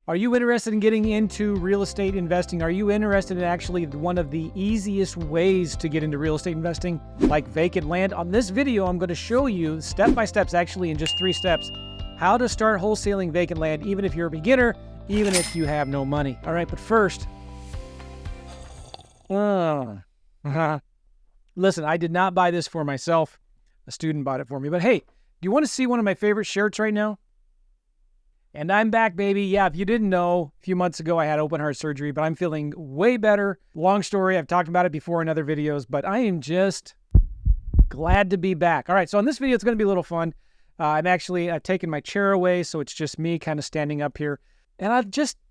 Are you interested in getting into real estate investing? Are you interested in actually one of the easiest ways to get into real estate investing, like vacant land? On this video, I'm going to show you step-by-steps, actually in just 3 steps, how to start wholesaling vacant land, even if you're a beginner, even if you have no money. All right, but first, listen, I did not buy this for myself. A student bought it for me. But hey, do you want to see one of my favorite shirts right now? And I'm back, baby. Yeah, if you didn't know, a few months ago I had open heart surgery, but I'm feeling way better. Long story, I've talked about it before in other videos, but I am just glad to be back. All right, so on this video, it's going to be a little fun. I'm actually taking my chair away, so it's just me kind of standing up here. And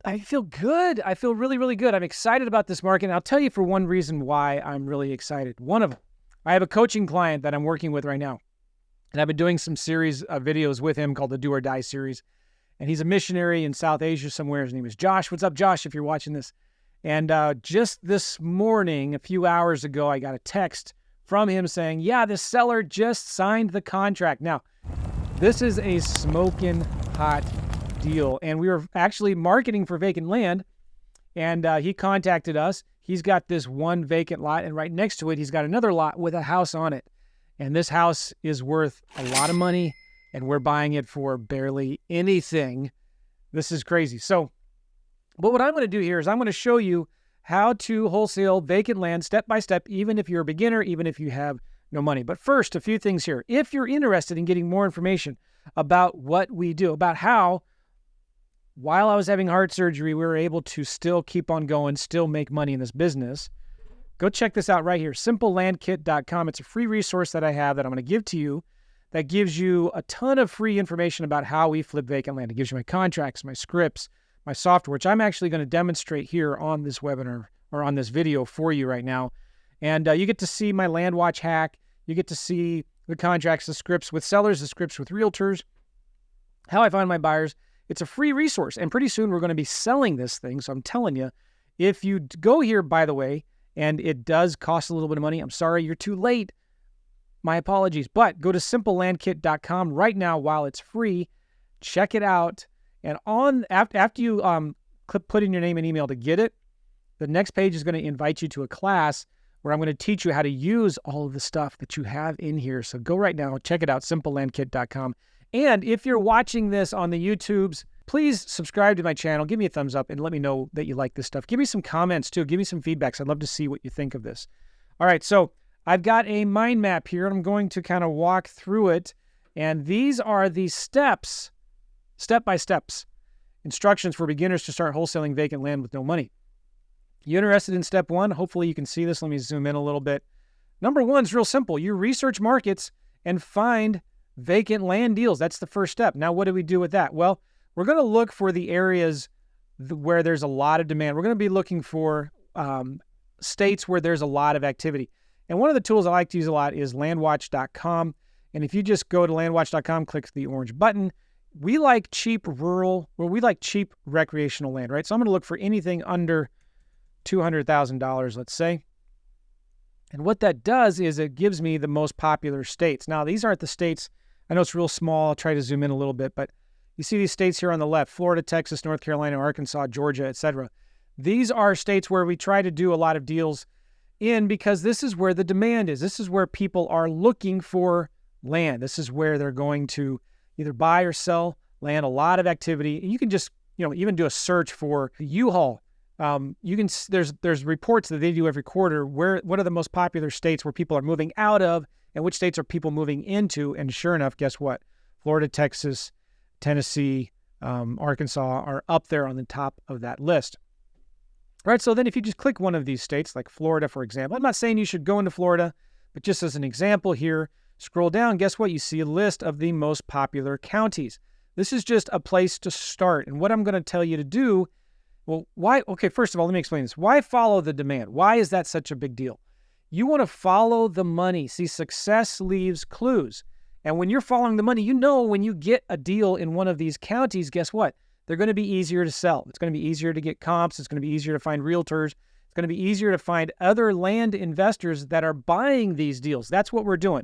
I feel good. I feel really, really good. I'm excited about this market, and I'll tell you for one reason why I'm really excited. One of them, I have a coaching client that I'm working with right now, and I've been doing some series of videos with him called the Do or Die series. And he's a missionary in South Asia somewhere. His name is Josh. What's up, Josh, if you're watching this? And just this morning, a few hours ago, I got a text from him saying, yeah, the seller just signed the contract. Now, this is a smoking hot deal. And we were actually marketing for vacant land. And he contacted us. He's got this one vacant lot. And right next to it, he's got another lot with a house on it. And this house is worth a lot of money. And we're buying it for barely anything. This is crazy. So, but what I'm going to do here is I'm going to show you how to wholesale vacant land step by step, even if you're a beginner, even if you have no money. But first, a few things here. If you're interested in getting more information about what we do, about how, while I was having heart surgery, we were able to still keep on going, still make money in this business, go check this out right here, simplelandkit.com. It's a free resource that I have that I'm going to give to you that gives you a ton of free information about how we flip vacant land. It gives you my contracts, my scripts, my software, which I'm actually going to demonstrate here on this webinar or on this video for you right now. And you get to see my land watch hack. You get to see the contracts, the scripts with sellers, the scripts with realtors, how I find my buyers. It's a free resource. And pretty soon we're going to be selling this thing. So I'm telling you, if you go here, by the way, and it does cost a little bit of money, I'm sorry, you're too late. My apologies, but go to simplelandkit.com right now while it's free. Check it out. And after you put in your name and email to get it, the next page is going to invite you to a class where I'm going to teach you how to use all of the stuff that you have in here. So go right now, check it out, simplelandkit.com. And if you're watching this on the YouTubes, please subscribe to my channel. Give me a thumbs up and let me know that you like this stuff. Give me some comments too. Give me some feedbacks. I'd love to see what you think of this. All right, so I've got a mind map here. I'm going to kind of walk through it. And these are the steps, step-by-steps, instructions for beginners to start wholesaling vacant land with no money. You interested in step 1? Hopefully you can see this. Let me zoom in a little bit. Number 1 is real simple. You research markets and find vacant land deals. That's the first step. Now, what do we do with that? Well, we're going to look for the areas where there's a lot of demand. We're going to be looking for states where there's a lot of activity. And one of the tools I like to use a lot is landwatch.com. And if you just go to landwatch.com, click the orange button, we like cheap recreational land, right? So I'm going to look for anything under $200,000, let's say. And what that does is it gives me the most popular states. Now, these aren't the states. I know it's real small. I'll try to zoom in a little bit, but you see these states here on the left: Florida, Texas, North Carolina, Arkansas, Georgia, etc. These are states where we try to do a lot of deals in because this is where the demand is. This is where people are looking for land. This is where they're going to either buy or sell land, a lot of activity. And you can just, even do a search for U-Haul. There's reports that they do every quarter what are the most popular states where people are moving out of and which states are people moving into. And sure enough, guess what? Florida, Texas, Tennessee, Arkansas are up there on the top of that list. Right, so then if you just click one of these states, like Florida, for example, I'm not saying you should go into Florida, but just as an example here, scroll down, guess what? You see a list of the most popular counties. This is just a place to start. And what I'm going to tell you to do, well, why? Okay, first of all, let me explain this. Why follow the demand? Why is that such a big deal? You want to follow the money. See, success leaves clues. And when you're following the money, when you get a deal in one of these counties, guess what? They're going to be easier to sell. It's going to be easier to get comps. It's going to be easier to find realtors. It's going to be easier to find other land investors that are buying these deals. That's what we're doing.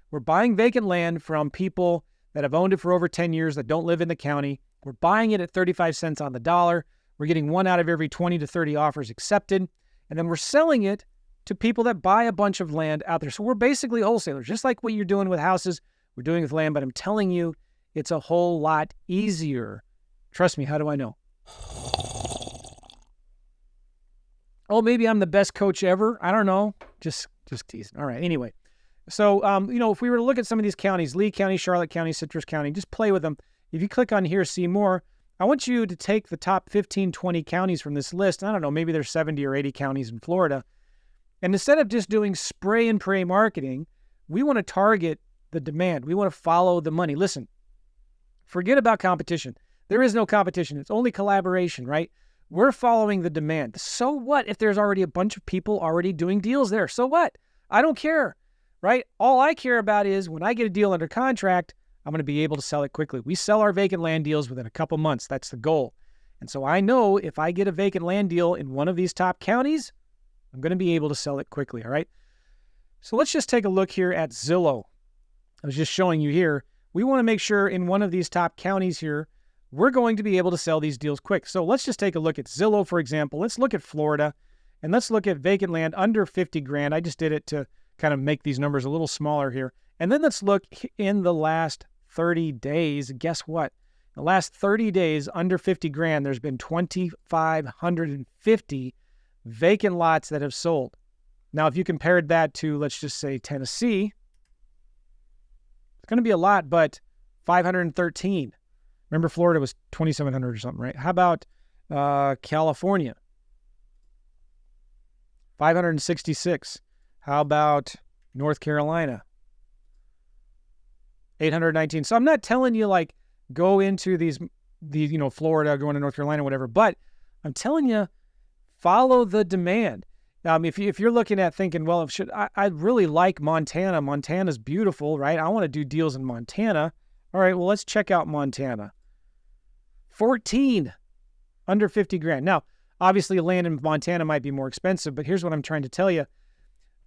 We're buying vacant land from people that have owned it for over 10 years that don't live in the county. We're buying it at 35 cents on the dollar. We're getting 1 out of every 20 to 30 offers accepted. And then we're selling it to people that buy a bunch of land out there. So we're basically wholesalers, just like what you're doing with houses, we're doing with land. But I'm telling you, it's a whole lot easier. Trust me, how do I know? Oh, maybe I'm the best coach ever. I don't know. Just teasing. All right. Anyway, so, if we were to look at some of these counties, Lee County, Charlotte County, Citrus County, just play with them. If you click on here, see more, I want you to take the top 15, 20 counties from this list. I don't know, maybe there's 70 or 80 counties in Florida. And instead of just doing spray and pray marketing, we want to target the demand. We want to follow the money. Listen, forget about competition. There is no competition. It's only collaboration, right? We're following the demand. So what if there's already a bunch of people already doing deals there? So what? I don't care, right? All I care about is when I get a deal under contract, I'm going to be able to sell it quickly. We sell our vacant land deals within a couple months. That's the goal. And so I know if I get a vacant land deal in one of these top counties, I'm going to be able to sell it quickly, all right? So let's just take a look here at Zillow. I was just showing you here. We want to make sure in one of these top counties here, we're going to be able to sell these deals quick. So let's just take a look at Zillow, for example. Let's look at Florida, and let's look at vacant land under 50 grand. I just did it to kind of make these numbers a little smaller here. And then let's look in the last 30 days. Guess what? In the last 30 days, under 50 grand, there's been 2,550 vacant lots that have sold. Now, if you compared that to, let's just say, Tennessee, it's going to be a lot, but 513. Remember, Florida was 2,700 or something, right? How about California? 566. How about North Carolina? 819. So I'm not telling you like go into these Florida, going to North Carolina, whatever, but I'm telling you, follow the demand. If you're looking at thinking, well, I really like Montana. Montana's beautiful, right? I want to do deals in Montana. All right, well, let's check out Montana. 14 under 50 grand. Now, obviously, land in Montana might be more expensive, but here's what I'm trying to tell you.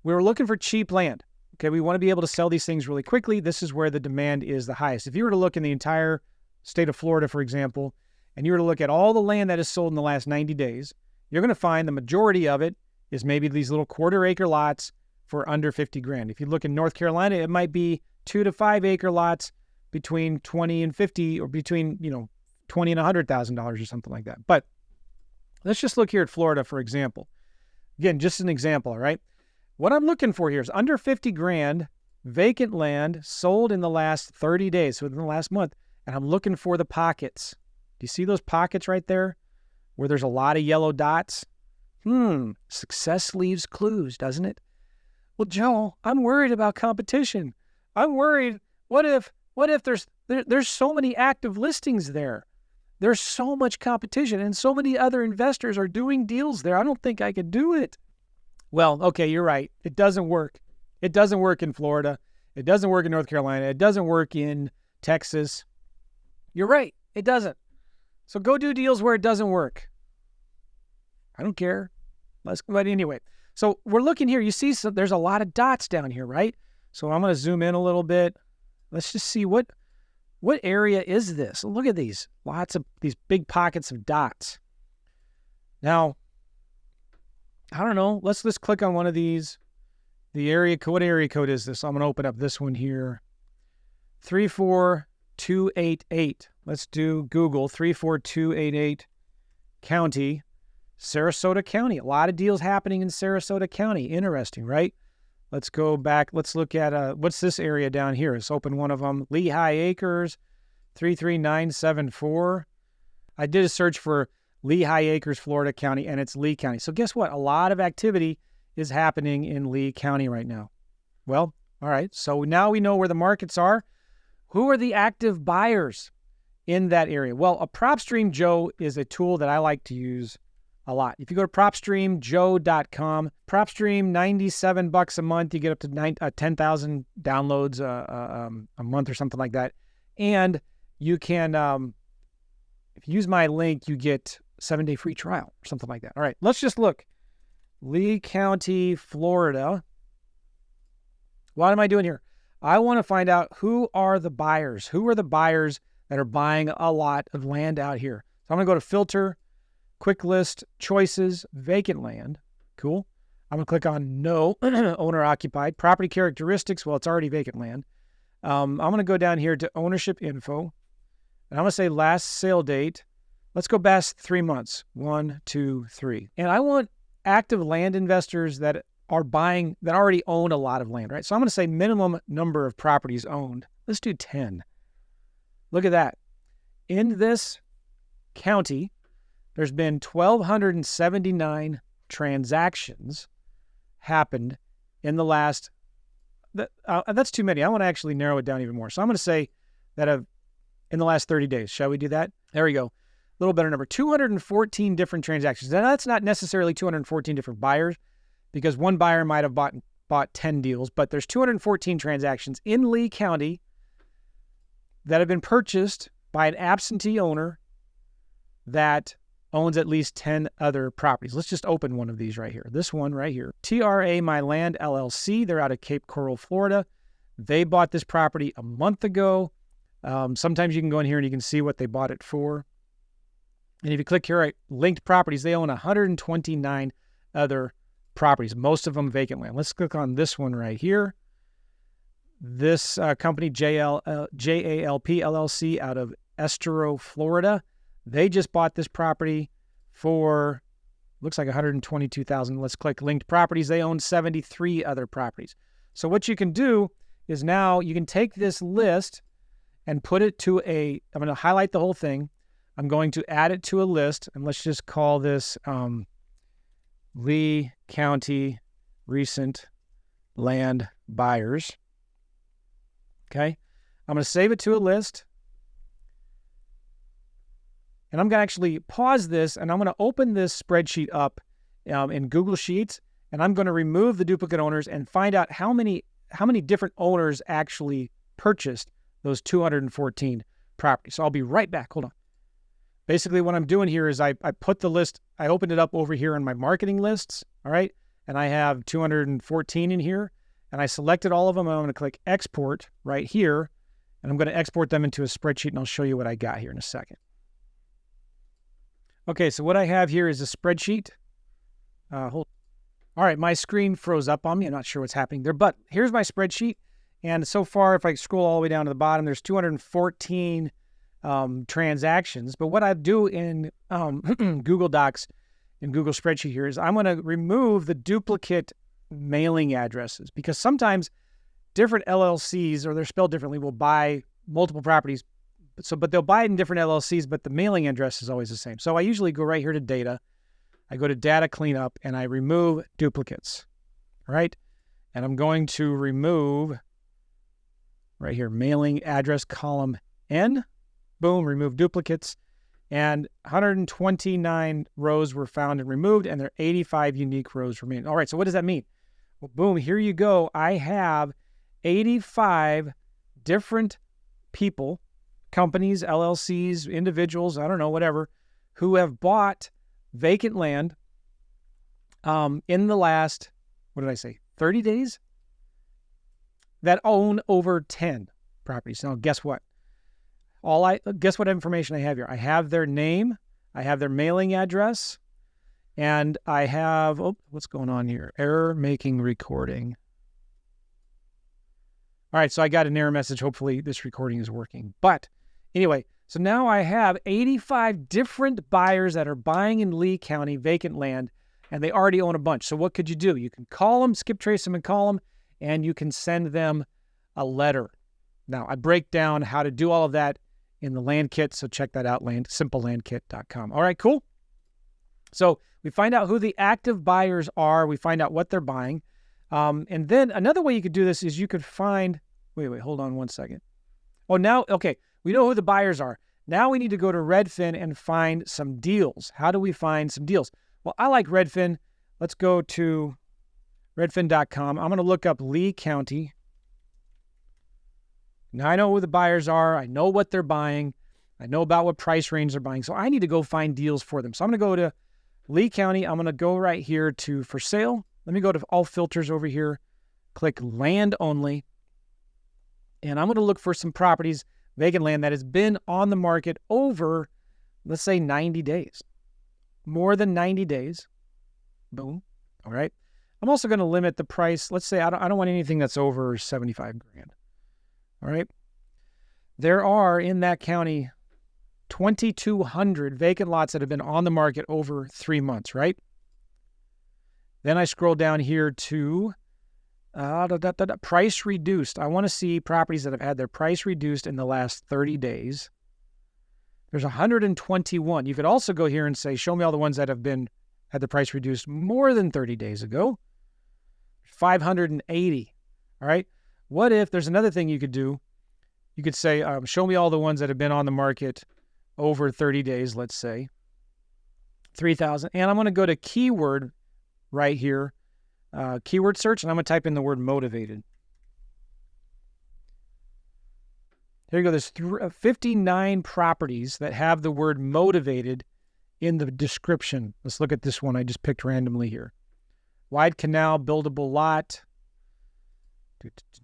We were looking for cheap land. Okay, we want to be able to sell these things really quickly. This is where the demand is the highest. If you were to look in the entire state of Florida, for example, and you were to look at all the land that is sold in the last 90 days, you're going to find the majority of it is maybe these little quarter-acre lots for under 50 grand. If you look in North Carolina, it might be 2 to 5 acre lots between 20 and 50, or between, $20 and $100,000 or something like that. But let's just look here at Florida, for example. Again, just an example, all right? What I'm looking for here is under 50 grand, vacant land sold in the last 30 days, so in the last month, and I'm looking for the pockets. Do you see those pockets right there where there's a lot of yellow dots? Success leaves clues, doesn't it? Well, Joe, I'm worried about competition. I'm worried, what if there's so many active listings there? There's so much competition and so many other investors are doing deals there. I don't think I could do it. Well, okay, you're right. It doesn't work. It doesn't work in Florida. It doesn't work in North Carolina. It doesn't work in Texas. You're right. It doesn't. So go do deals where it doesn't work. I don't care. But anyway, so we're looking here. You see, there's a lot of dots down here, right? So I'm going to zoom in a little bit. Let's just see what area is this? Look at these. Lots of these big pockets of dots. Now, I don't know. Let's click on one of these. The area code. What area code is this? I'm going to open up this one here. 34288. Let's do Google 34288 county, Sarasota County. A lot of deals happening in Sarasota County. Interesting, right? Let's go back. Let's look at what's this area down here? Let's open one of them. Lehigh Acres, 33974. I did a search for Lehigh Acres, Florida County, and it's Lee County. So guess what? A lot of activity is happening in Lee County right now. Well, all right. So now we know where the markets are. Who are the active buyers in that area? Well, a Propstream Joe is a tool that I like to use a lot. If you go to propstreamjoe.com, Propstream, $97 a month, you get up to 10,000 downloads a month or something like that. And you can, if you use my link, you get 7-day free trial or something like that. All right, let's just look. Lee County, Florida. What am I doing here? I want to find out who are the buyers. Who are the buyers that are buying a lot of land out here. So I'm going to go to Filter, Quick List, Choices, Vacant Land. Cool. I'm going to click on No, Owner Occupied. Property Characteristics, well, it's already vacant land. I'm going to go down here to Ownership Info, and I'm going to say Last Sale Date. Let's go past 3 months. 1, 2, 3. And I want active land investors that are buying, that already own a lot of land, right? So I'm going to say minimum number of properties owned. Let's do 10. Look at that. In this county, there's been 1,279 transactions happened in the last, that's too many. I want to actually narrow it down even more. So I'm going to say that in the last 30 days. Shall we do that? There we go. A little better number, 214 different transactions. Now, that's not necessarily 214 different buyers because one buyer might have bought 10 deals, but there's 214 transactions in Lee County that have been purchased by an absentee owner that owns at least 10 other properties. Let's just open one of these right here. This one right here. TRA My Land LLC. They're out of Cape Coral, Florida. They bought this property a month ago. Sometimes you can go in here and you can see what they bought it for. And if you click here at linked properties, they own 129 other properties, most of them vacant land. Let's click on this one right here. This company, JALP LLC out of Estero, Florida. They just bought this property for, looks like $122,000. Let's click linked properties. They own 73 other properties. So what you can do is now you can take this list and put it to I'm going to highlight the whole thing. I'm going to add it to a list, and let's just call this Lee County Recent Land Buyers. Okay. I'm going to save it to a list. And I'm going to actually pause this, and I'm going to open this spreadsheet up in Google Sheets, and I'm going to remove the duplicate owners and find out how many different owners actually purchased those 214 properties. So I'll be right back. Hold on. Basically, what I'm doing here is I put the list, I opened it up over here in my marketing lists, all right? And I have 214 in here, and I selected all of them, and I'm going to click Export right here, and I'm going to export them into a spreadsheet, and I'll show you what I got here in a second. Okay, so what I have here is a spreadsheet. All right, my screen froze up on me. I'm not sure what's happening there, but here's my spreadsheet. And so far, if I scroll all the way down to the bottom, there's 214 transactions. But what I do in Google Docs, in Google Spreadsheet here, is I'm going to remove the duplicate mailing addresses, because sometimes different LLCs, or they're spelled differently, will buy multiple properties. But they'll buy it in different LLCs, but the mailing address is always the same. So I usually go right here to Data. I go to Data Cleanup, and I remove duplicates, right? And I'm going to remove right here, mailing address column N. Boom, remove duplicates. And 129 rows were found and removed, and there are 85 unique rows remaining. All right, so what does that mean? Well, boom, here you go. I have 85 different people, companies, LLCs, individuals, I don't know, whatever, who have bought vacant land in the last, 30 days? That own over 10 properties. Now, guess what? Guess what information I have here? I have their name, I have their mailing address, and I have, what's going on here? Error making recording. All right, so I got an error message. Hopefully this recording is working. But anyway, so now I have 85 different buyers that are buying in Lee County vacant land, and they already own a bunch. So what could you do? You can call them, skip trace them and call them, and you can send them a letter. Now, I break down how to do all of that in the land kit, so check that out, simplelandkit.com. All right, cool. So we find out who the active buyers are. We find out what they're buying. And then another way you could do this is you could find, wait, hold on one second. Oh, now, okay, we know who the buyers are. Now we need to go to Redfin and find some deals. How do we find some deals? Well, I like Redfin. Let's go to redfin.com. I'm going to look up Lee County. Now I know who the buyers are. I know what they're buying. I know about what price range they're buying. So I need to go find deals for them. So I'm going to go to Lee County. I'm going to go right here to for sale. Let me go to all filters over here. Click land only. And I'm going to look for some properties vacant land that has been on the market over, let's say, 90 days. More than 90 days. Boom. All right. I'm also going to limit the price. Let's say I don't want anything that's over 75 grand. All right. There are in that county 2,200 vacant lots that have been on the market over 3 months, right? Then I scroll down here to price reduced. I want to see properties that have had their price reduced in the last 30 days. There's 121. You could also go here and say, show me all the ones that have had the price reduced more than 30 days ago. 580. All right. What if there's another thing you could do? You could say, show me all the ones that have been on the market over 30 days, let's say. 3,000. And I'm going to go to keyword right here, keyword search, and I'm going to type in the word motivated. Here you go. There's 59 properties that have the word motivated in the description. Let's look at this one I just picked randomly here. Wide canal, buildable lot.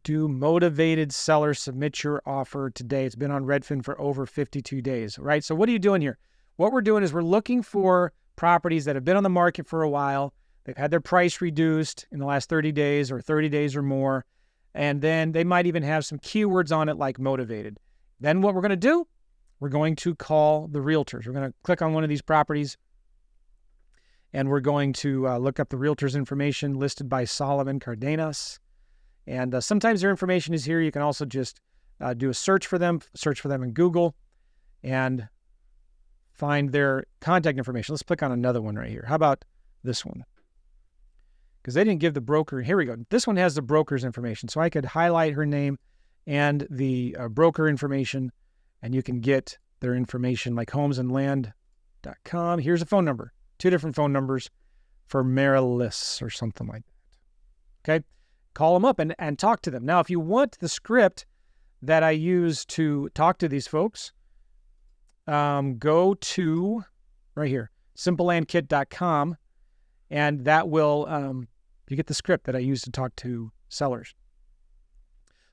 Motivated seller, submit your offer today. It's been on Redfin for over 52 days, right? So what are you doing here? What we're doing is we're looking for properties that have been on the market for a while. They've had their price reduced in the last 30 days or 30 days or more. And then they might even have some keywords on it like motivated. Then what we're going to do, we're going to call the realtors. We're going to click on one of these properties and we're going to look up the realtor's information listed by Solomon Cardenas. And sometimes their information is here. You can also just do a search for them in Google and find their contact information. Let's click on another one right here. How about this one? Because they didn't give the broker. Here we go. This one has the broker's information. So I could highlight her name and the broker information, and you can get their information like homesandland.com. Here's a phone number. 2 different phone numbers for Marilis or something like that. Okay? Call them up and talk to them. Now, if you want the script that I use to talk to these folks, go to right here, simplelandkit.com, and that will, you get the script that I use to talk to sellers.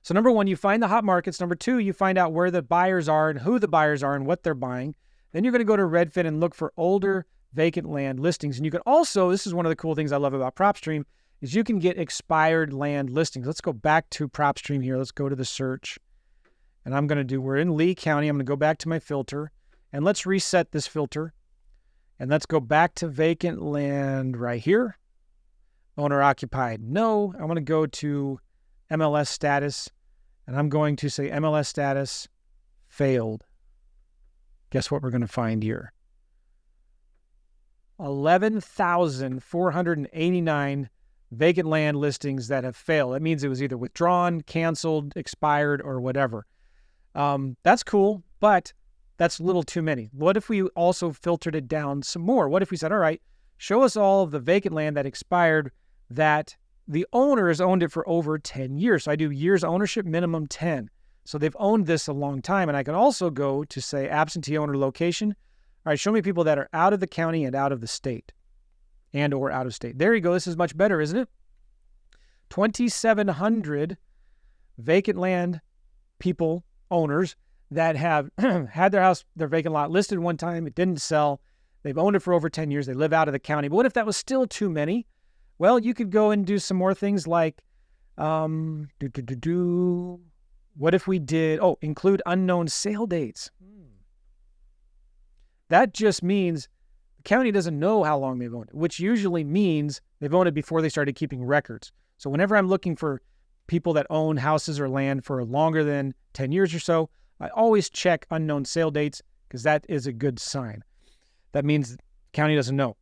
So number 1, you find the hot markets. Number 2, you find out where the buyers are and who the buyers are and what they're buying. Then you're going to go to Redfin and look for older vacant land listings. And you can also, this is one of the cool things I love about Propstream, is you can get expired land listings. Let's go back to Propstream here. Let's go to the search. And we're in Lee County. I'm going to go back to my filter. And let's reset this filter. And let's go back to vacant land right here. Owner occupied, no. I want to go to MLS status. And I'm going to say MLS status failed. Guess what we're going to find here? 11,489 vacant land listings that have failed. That means it was either withdrawn, canceled, expired, or whatever. That's cool, but that's a little too many. What if we also filtered it down some more? What if we said, all right, show us all of the vacant land that expired that the owner has owned it for over 10 years. So I do years ownership, minimum 10. So they've owned this a long time. And I can also go to say absentee owner location. All right, show me people that are out of the county and out of the state and or out of state. There you go. This is much better, isn't it? 2,700 vacant land people, owners that have had their vacant lot listed one time. It didn't sell. They've owned it for over 10 years. They live out of the county. But what if that was still too many? Well, you could go and do some more things like, what if we did, include unknown sale dates. That just means the county doesn't know how long they've owned it, which usually means they've owned it before they started keeping records. So whenever I'm looking for people that own houses or land for longer than 10 years or so, I always check unknown sale dates because that is a good sign. That means the county doesn't know.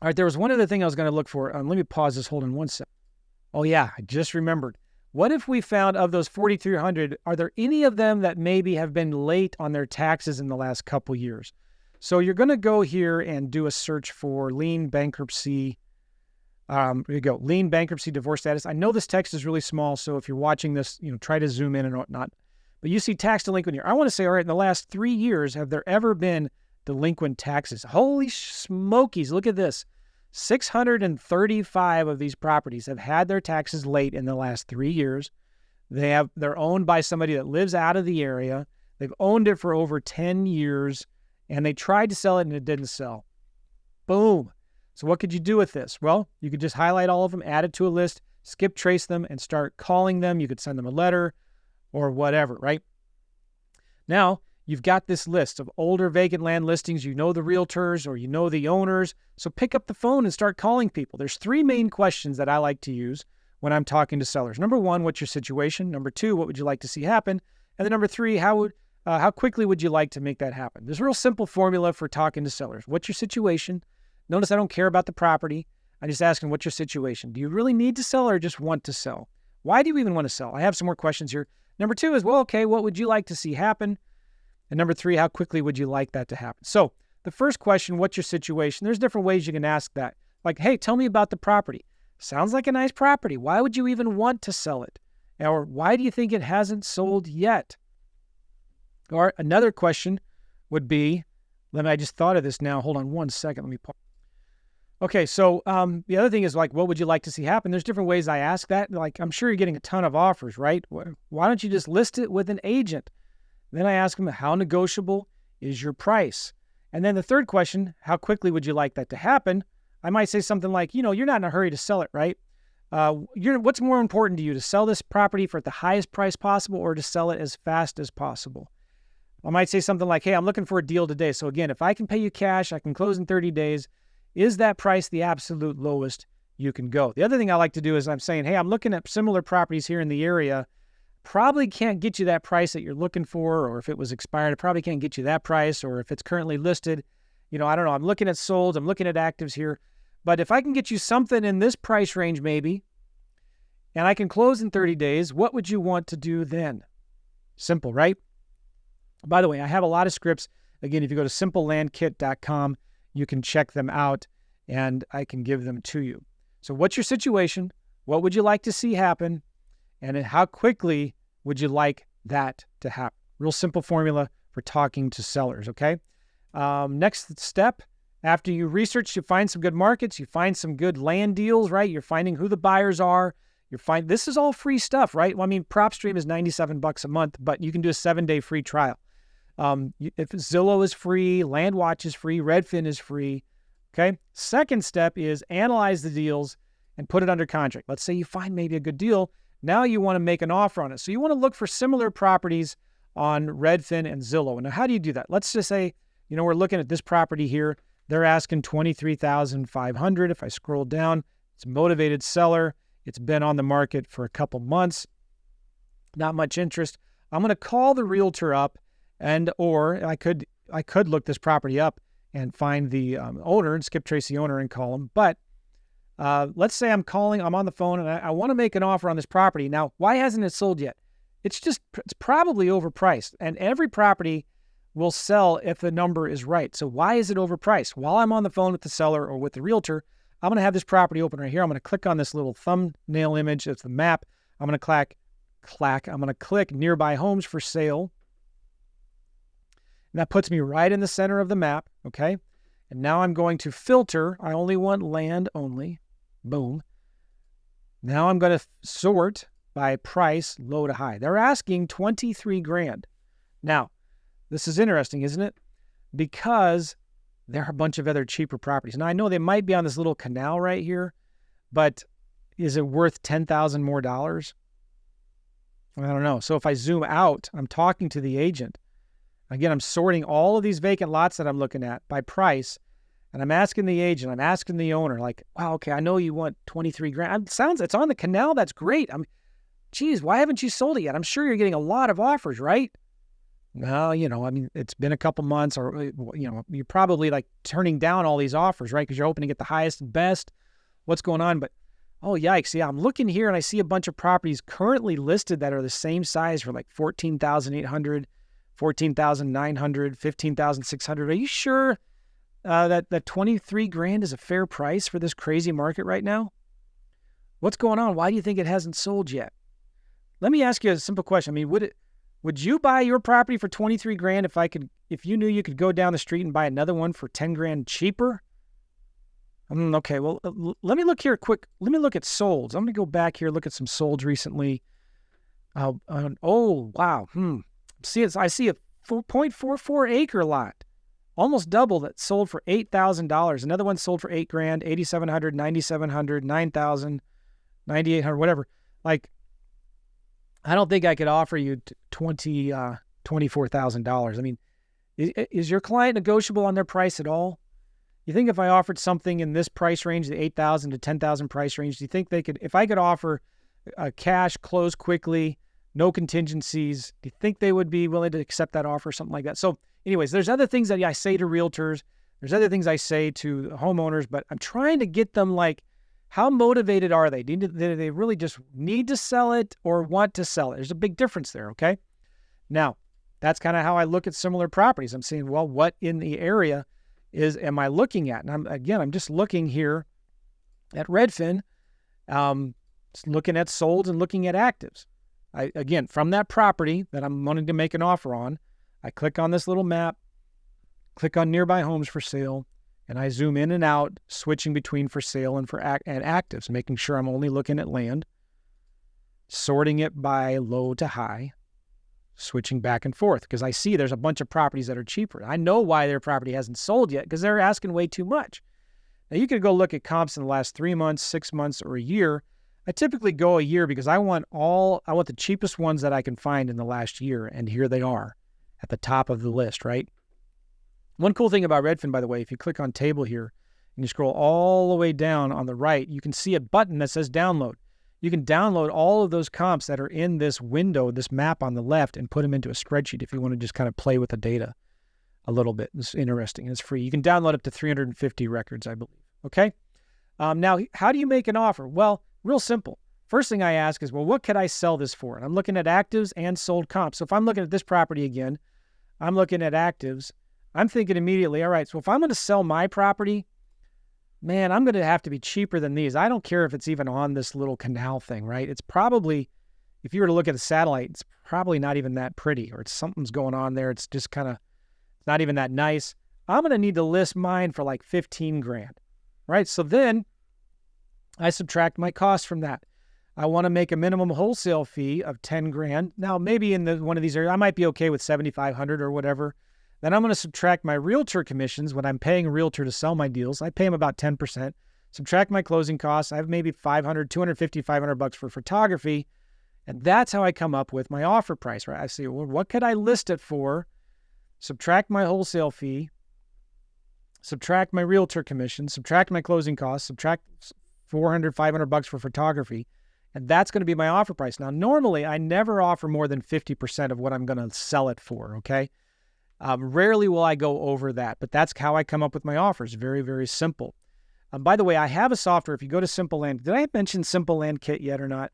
All right, there was one other thing I was going to look for. Let me pause this. Hold on one sec. Oh, yeah, I just remembered. What if we found of those 4,300, are there any of them that maybe have been late on their taxes in the last couple years? So you're going to go here and do a search for lien bankruptcy. Here you go, lien bankruptcy divorce status. I know this text is really small, so if you're watching this, try to zoom in and whatnot. But you see tax delinquent here. I want to say, all right, in the last 3 years, have there ever been delinquent taxes? Holy smokies, look at this. 635 of these properties have had their taxes late in the last 3 years. They're owned by somebody that lives out of the area. They've owned it for over 10 years, and they tried to sell it and it didn't sell. Boom. So what could you do with this? Well, you could just highlight all of them, add it to a list, skip trace them, and start calling them. You could send them a letter or whatever, right? Now, you've got this list of older vacant land listings. You know the realtors or you know the owners. So pick up the phone and start calling people. There's 3 main questions that I like to use when I'm talking to sellers. Number 1, what's your situation? Number 2, what would you like to see happen? And then number 3, how quickly would you like to make that happen? There's a real simple formula for talking to sellers. What's your situation? Notice I don't care about the property. I just ask them, what's your situation? Do you really need to sell or just want to sell? Why do you even want to sell? I have some more questions here. Number 2 is, well, okay, what would you like to see happen? And number 3, how quickly would you like that to happen? So the first question, what's your situation? There's different ways you can ask that. Like, hey, tell me about the property. Sounds like a nice property. Why would you even want to sell it? Or why do you think it hasn't sold yet? Or another question would be, I just thought of this now. Hold on one second. Let me pause. Okay, so the other thing is like, what would you like to see happen? There's different ways I ask that. Like, I'm sure you're getting a ton of offers, right? Why don't you just list it with an agent? Then I ask them, how negotiable is your price? And then the third question, how quickly would you like that to happen? I might say something like, you're not in a hurry to sell it, right? What's more important to you, to sell this property for the highest price possible or to sell it as fast as possible? I might say something like, hey, I'm looking for a deal today. So again, if I can pay you cash, I can close in 30 days. Is that price the absolute lowest you can go? The other thing I like to do is I'm saying, hey, I'm looking at similar properties here in the area. Probably can't get you that price that you're looking for, or if it was expired, I probably can't get you that price, or if it's currently listed, I don't know. I'm looking at solds, I'm looking at actives here. But if I can get you something in this price range maybe, and I can close in 30 days, what would you want to do then? Simple, right? By the way, I have a lot of scripts. Again, if you go to simplelandkit.com, you can check them out and I can give them to you. So what's your situation? What would you like to see happen? And then how quickly would you like that to happen? Real simple formula for talking to sellers, okay? Next step, after you research, you find some good markets, you find some good land deals, right? You're finding who the buyers are. This is all free stuff, right? Well, Propstream is $97 a month, but you can do a 7-day free trial. If Zillow is free, LandWatch is free, Redfin is free, okay? Second step is analyze the deals and put it under contract. Let's say you find maybe a good deal. Now you want to make an offer on it. So you want to look for similar properties on Redfin and Zillow. Now, how do you do that? Let's just say, we're looking at this property here. They're asking $23,500. If I scroll down, it's a motivated seller. It's been on the market for a couple months. Not much interest. I'm going to call the realtor up or I could look this property up and find the owner and skip trace the owner and call him. But let's say I'm on the phone and I want to make an offer on this property. Now, why hasn't it sold yet? It's probably overpriced, and every property will sell if the number is right. So why is it overpriced? While I'm on the phone with the seller or with the realtor, I'm going to have this property open right here. I'm going to click on this little thumbnail image. It's the map. I'm going to I'm going to click nearby homes for sale. And that puts me right in the center of the map, okay? And now I'm going to filter. I only want land only. Boom. Now I'm going to sort by price, low to high. They're asking $23,000. Now, this is interesting, isn't it? Because there are a bunch of other cheaper properties. Now, I know they might be on this little canal right here, but is it worth $10,000 more dollars? I don't know. So if I zoom out, I'm talking to the agent. Again, I'm sorting all of these vacant lots that I'm looking at by price, and I'm asking the agent, I'm asking the owner, like, wow, okay, I know you want $23,000. It's on the canal. That's great. Geez, why haven't you sold it yet? I'm sure you're getting a lot of offers, right? Well, it's been a couple months, or, you're probably like turning down all these offers, right? Because you're hoping to get the highest and best. What's going on? But, oh, yikes. Yeah, I'm looking here and I see a bunch of properties currently listed that are the same size for like $14,800, $14,900, $15,600. Are you sure that $23,000 is a fair price for this crazy market right now? What's going on? Why do you think it hasn't sold yet? Let me ask you a simple question. Would you buy your property for $23,000 if you knew you could go down the street and buy another one for $10,000 cheaper? Okay, well, let me look here quick. Let me look at solds. I'm going to go back here, look at some solds recently. Oh, wow. I see a 4.44 acre lot, almost double, that sold for $8,000. Another one sold for $8,000, $8,700, $9,700, $9,000, $9,800, whatever. Like, I don't think I could offer you $24,000. I mean, is your client negotiable on their price at all? You think if I offered something in this price range, the $8,000 to $10,000 price range, do you think they could, if I could offer a cash, close quickly, no contingencies, do you think they would be willing to accept that offer, something like that? So anyways, there's other things that I say to realtors. There's other things I say to homeowners, but I'm trying to get them, like, how motivated are they? Do they really just need to sell it or want to sell it? There's a big difference there, okay? Now, that's kind of how I look at similar properties. I'm saying, well, what in the area am I looking at? And I'm just looking here at Redfin, looking at solds and looking at actives. Again, from that property that I'm wanting to make an offer on, I click on this little map, click on nearby homes for sale, and I zoom in and out, switching between for sale and actives, making sure I'm only looking at land, sorting it by low to high, switching back and forth, because I see there's a bunch of properties that are cheaper. I know why their property hasn't sold yet, because they're asking way too much. Now, you could go look at comps in the last 3 months, 6 months, or a year. I typically go a year because I want the cheapest ones that I can find in the last year, and here they are at the top of the list, right? One cool thing about Redfin, by the way, if you click on table here and you scroll all the way down on the right, you can see a button that says download. You can download all of those comps that are in this window, this map on the left, and put them into a spreadsheet if you want to just kind of play with the data a little bit. It's interesting. It's free. You can download up to 350 records, I believe. Okay? Now, how do you make an offer? Well, real simple. First thing I ask is, well, what could I sell this for? And I'm looking at actives and sold comps. So if I'm looking at this property again, I'm looking at actives. I'm thinking immediately, all right, so if I'm going to sell my property, man, I'm going to have to be cheaper than these. I don't care if it's even on this little canal thing, right? It's probably, if you were to look at a satellite, it's probably not even that pretty, or something's going on there. It's just kind of not even that nice. I'm going to need to list mine for like $15,000, right? So then I subtract my cost from that. I want to make a minimum wholesale fee of $10,000. Now, maybe in one of these areas, I might be okay with $7,500 or whatever. Then I'm going to subtract my realtor commissions. When I'm paying a realtor to sell my deals, I pay them about 10%. Subtract my closing costs. I have maybe $500, $250, $500 for photography. And that's how I come up with my offer price, right? I say, well, what could I list it for? Subtract my wholesale fee. Subtract my realtor commission. Subtract my closing costs. Subtract $400, $500 for photography. And that's going to be my offer price. Now, normally, I never offer more than 50% of what I'm going to sell it for, okay? Rarely will I go over that, but that's how I come up with my offers. Very, very simple. By the way, I have a software. If you go to Simple Land, did I mention Simple Land Kit yet or not?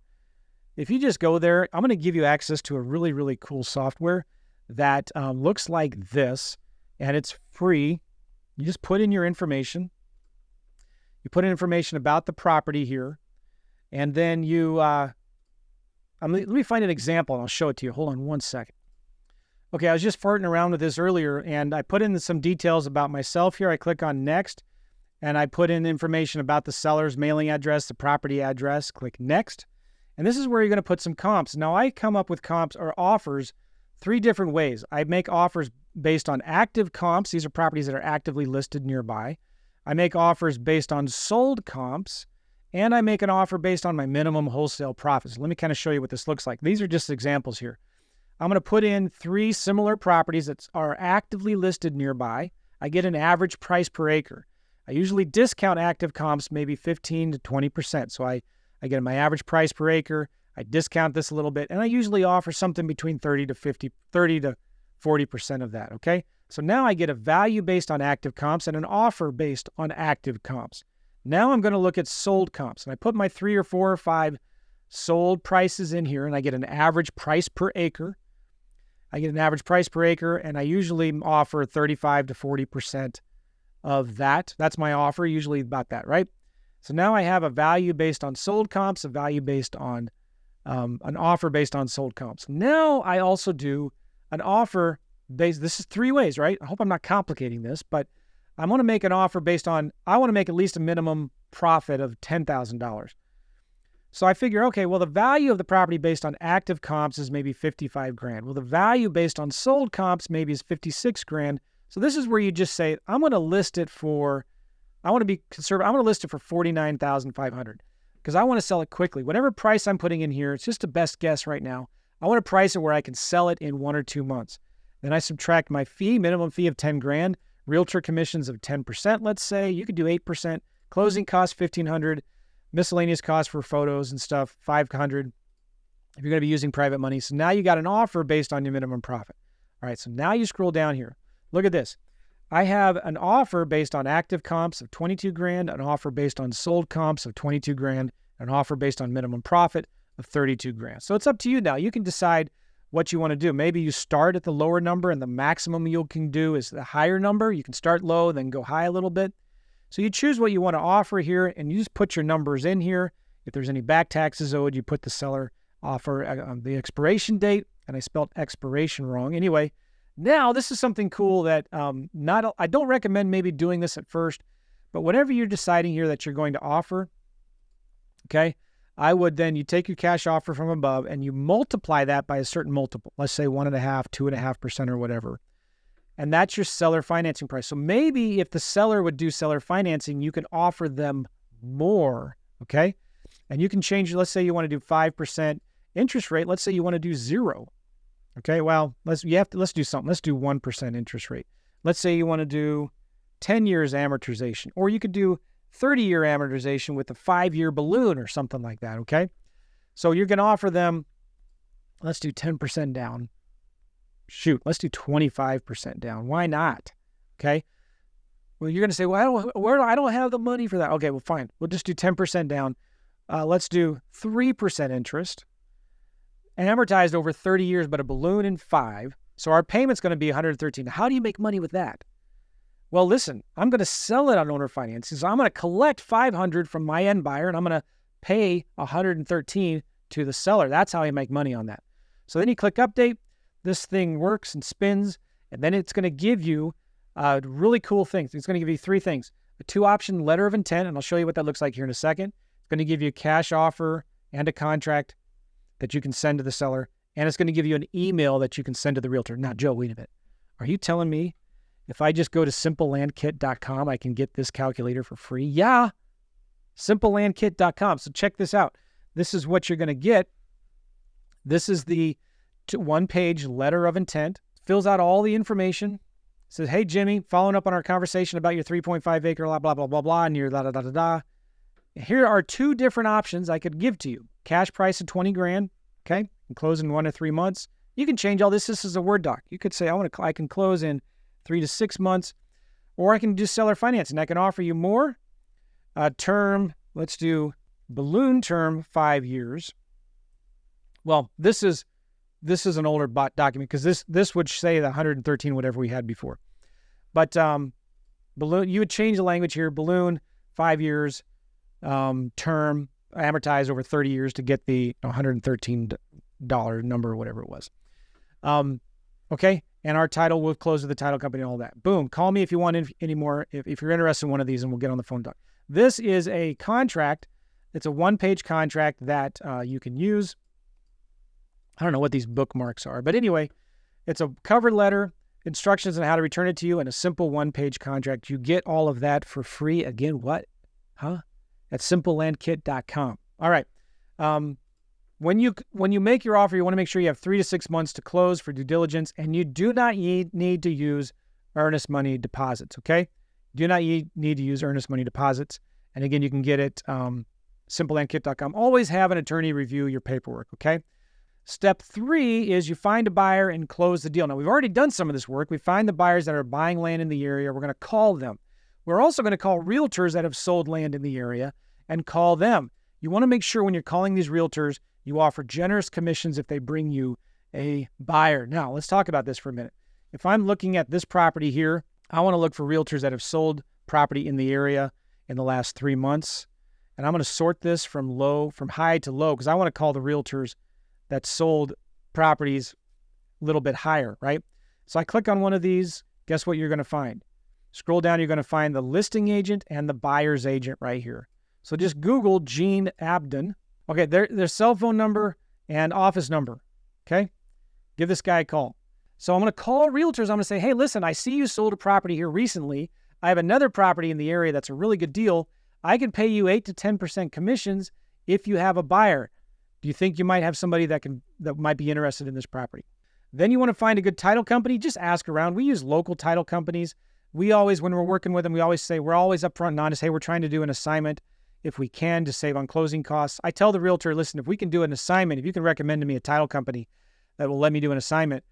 If you just go there, I'm going to give you access to a really, really cool software that looks like this, and it's free. You just put in your information. You put in information about the property here, and then you, let me find an example, and I'll show it to you. Hold on one second. Okay, I was just farting around with this earlier, and I put in some details about myself here. I click on Next, and I put in information about the seller's mailing address, the property address. Click Next, and this is where you're going to put some comps. Now, I come up with comps or offers 3 different ways. I make offers based on active comps. These are properties that are actively listed nearby. I make offers based on sold comps, and I make an offer based on my minimum wholesale profits. Let me kind of show you what this looks like. These are just examples here. I'm going to put in 3 similar properties that are actively listed nearby. I get an average price per acre. I usually discount active comps maybe 15 to 20%. So I get my average price per acre. I discount this a little bit, and I usually offer something between 30 to 40% of that, okay? So now I get a value based on active comps and an offer based on active comps. Now I'm going to look at sold comps, and I put my 3 or 4 or 5 sold prices in here, and I get an average price per acre. I get an average price per acre, and I usually offer 35 to 40% of that. That's my offer, usually about that, right? So now I have a value based on sold comps, a value based on an offer based on sold comps. Now I also do an offer based, this is 3 ways, right? I hope I'm not complicating this, but I want to make an offer based on, I want to make at least a minimum profit of $10,000. So I figure, okay, well, the value of the property based on active comps is maybe 55 grand. Well, the value based on sold comps maybe is 56 grand. So this is where you just say, I want to list it for 49,500 because I want to sell it quickly. Whatever price I'm putting in here, it's just a best guess right now. I want to price it where I can sell it in 1 or 2 months. Then I subtract my fee, minimum fee of 10 grand, realtor commissions of 10%, let's say. You could do 8%, closing costs 1,500, miscellaneous costs for photos and stuff, 500 if you're going to be using private money. So now you got an offer based on your minimum profit. All right, so now you scroll down here. Look at this. I have an offer based on active comps of 22 grand, an offer based on sold comps of 22 grand, an offer based on minimum profit of 32 grand. So it's up to you now. You can decide what you want to do. Maybe you start at the lower number and the maximum you can do is the higher number. You can start low, then go high a little bit. So you choose what you want to offer here and you just put your numbers in here. If there's any back taxes owed, you put the seller offer, the expiration date, and I spelled expiration wrong. Anyway, now this is something cool that I don't recommend maybe doing this at first, but whatever you're deciding here that you're going to offer, okay, I would then, you take your cash offer from above and you multiply that by a certain multiple. Let's say 1.5%, 2.5% or whatever. And that's your seller financing price. So maybe if the seller would do seller financing, you can offer them more, okay? And you can change, let's say you want to do 5% interest rate. Let's say you want to do 0. Okay, well, let's do something. Let's do 1% interest rate. Let's say you want to do 10 years amortization, or you could do 30-year amortization with a 5-year balloon or something like that, okay? So you're going to offer them, let's do 10% down. Shoot, let's do 25% down. Why not? Okay. Well, you're going to say, well, I don't have the money for that. Okay, well, fine. We'll just do 10% down. Let's do 3% interest, amortized over 30 years, but a balloon in 5. So our payment's going to be $113. How do you make money with that? Well, listen, I'm going to sell it on owner financing. So I'm going to collect $500 from my end buyer, and I'm going to pay $113 to the seller. That's how I make money on that. So then you click update. This thing works and spins, and then it's going to give you really cool things. It's going to give you 3 things. A 2-option letter of intent, and I'll show you what that looks like here in a second. It's going to give you a cash offer and a contract that you can send to the seller, and it's going to give you an email that you can send to the realtor. Now, Joe, wait a minute. Are you telling me if I just go to simplelandkit.com, I can get this calculator for free? Yeah, simplelandkit.com. So check this out. This is what you're going to get. This is the 1-page letter of intent. Fills out all the information. Says, hey, Jimmy, following up on our conversation about your 3.5 acre, blah, blah, blah, blah, blah, and your da-da-da-da-da. Here are 2 different options I could give to you. Cash price of 20 grand, okay, and close in 1 to 3 months. You can change all this. This is a Word doc. You could say, I can close in 3 to 6 months, or I can do seller financing. I can offer you more. Term, let's do balloon term, 5 years. Well, this is an older document because this would say the 113 whatever we had before. But balloon, you would change the language here. Balloon, 5 years, term, amortized over 30 years to get the $113 number or whatever it was. Okay, and our title will close with the title company and all that. Boom. Call me if you want any more, if you're interested in one of these, and we'll get on the phone talk. This is a contract. It's a 1-page contract that you can use. I don't know what these bookmarks are, but anyway, it's a cover letter, instructions on how to return it to you, and a simple 1-page contract. You get all of that for free. Again, what? Huh? At simplelandkit.com. All right. When you make your offer, you want to make sure you have 3 to 6 months to close for due diligence, and you do not need to use earnest money deposits, okay? Do not need to use earnest money deposits. And again, you can get it simplelandkit.com. Always have an attorney review your paperwork, okay? Step 3 is you find a buyer and close the deal. Now, we've already done some of this work. We find the buyers that are buying land in the area. We're going to call them. We're also going to call realtors that have sold land in the area and call them. You want to make sure when you're calling these realtors, you offer generous commissions if they bring you a buyer. Now, let's talk about this for a minute. If I'm looking at this property here, I want to look for realtors that have sold property in the area in the last 3 months. And I'm going to sort this from high to low, because I want to call the realtors that sold properties a little bit higher, right? So I click on one of these. Guess what you're going to find? Scroll down, you're going to find the listing agent and the buyer's agent right here. So just Google Gene Abden. Okay, their cell phone number and office number. Okay, give this guy a call. So I'm going to call realtors. I'm going to say, hey, listen, I see you sold a property here recently. I have another property in the area that's a really good deal. I can pay you 8 to 10% commissions if you have a buyer. Do you think you might have somebody that might be interested in this property? Then you want to find a good title company. Just ask around. We use local title companies. We always, when we're working with them, we always say, we're always upfront and honest. Hey, we're trying to do an assignment if we can to save on closing costs. I tell the realtor, listen, if we can do an assignment, if you can recommend to me a title company that will let me do an assignment,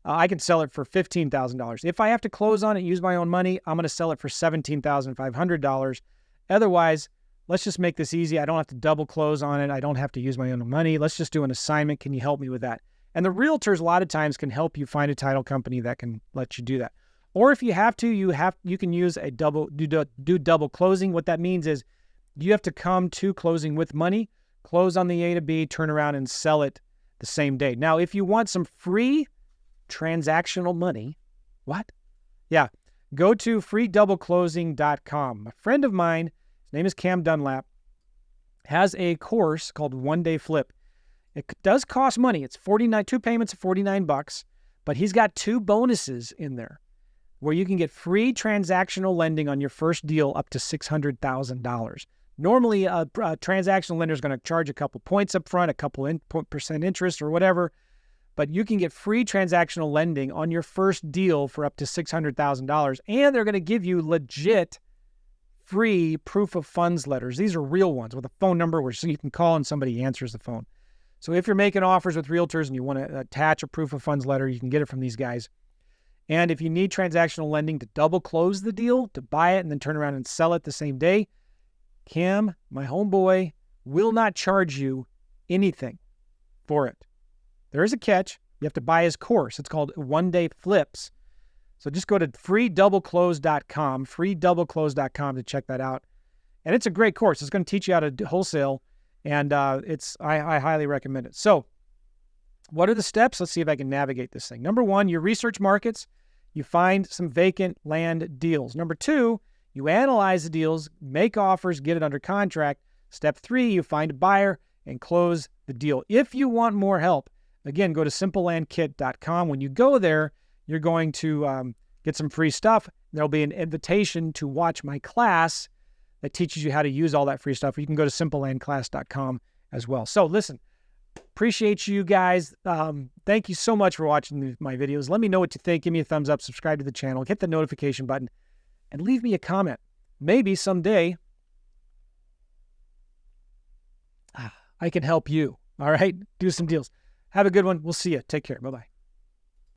I can sell it for $15,000. If I have to close on it, use my own money, I'm going to sell it for $17,500. Otherwise, let's just make this easy. I don't have to double close on it. I don't have to use my own money. Let's just do an assignment. Can you help me with that? And the realtors a lot of times can help you find a title company that can let you do that. Or if you have to, you can use a do double closing. What that means is you have to come to closing with money, close on the A to B, turn around and sell it the same day. Now, if you want some free transactional money, what? Yeah, go to freedoubleclosing.com. A friend of mine, his name is Cam Dunlap, has a course called One Day Flip. It does cost money. It's 2 payments of $49, but he's got 2 bonuses in there where you can get free transactional lending on your first deal up to $600,000. Normally, a transactional lender is going to charge a couple points up front, a couple percent interest or whatever, but you can get free transactional lending on your first deal for up to $600,000, and they're going to give you legit free proof of funds letters. These are real ones with a phone number where you can call and somebody answers the phone. So if you're making offers with realtors and you want to attach a proof of funds letter, you can get it from these guys. And if you need transactional lending to double close the deal, to buy it and then turn around and sell it the same day, Cam, my homeboy, will not charge you anything for it. There is a catch. You have to buy his course. It's called One Day Flips. So just go to freedoubleclose.com, freedoubleclose.com to check that out. And it's a great course. It's going to teach you how to wholesale, and I highly recommend it. So what are the steps? Let's see if I can navigate this thing. Number 1, you research markets. You find some vacant land deals. Number 2, you analyze the deals, make offers, get it under contract. Step 3, you find a buyer and close the deal. If you want more help, again, go to simplelandkit.com. When you go there, you're going to get some free stuff. There'll be an invitation to watch my class that teaches you how to use all that free stuff. You can go to simplelandclass.com as well. So listen, appreciate you guys. Thank you so much for watching my videos. Let me know what you think. Give me a thumbs up, subscribe to the channel, hit the notification button, and leave me a comment. Maybe someday I can help you. All right? Do some deals. Have a good one. We'll see you. Take care. Bye-bye.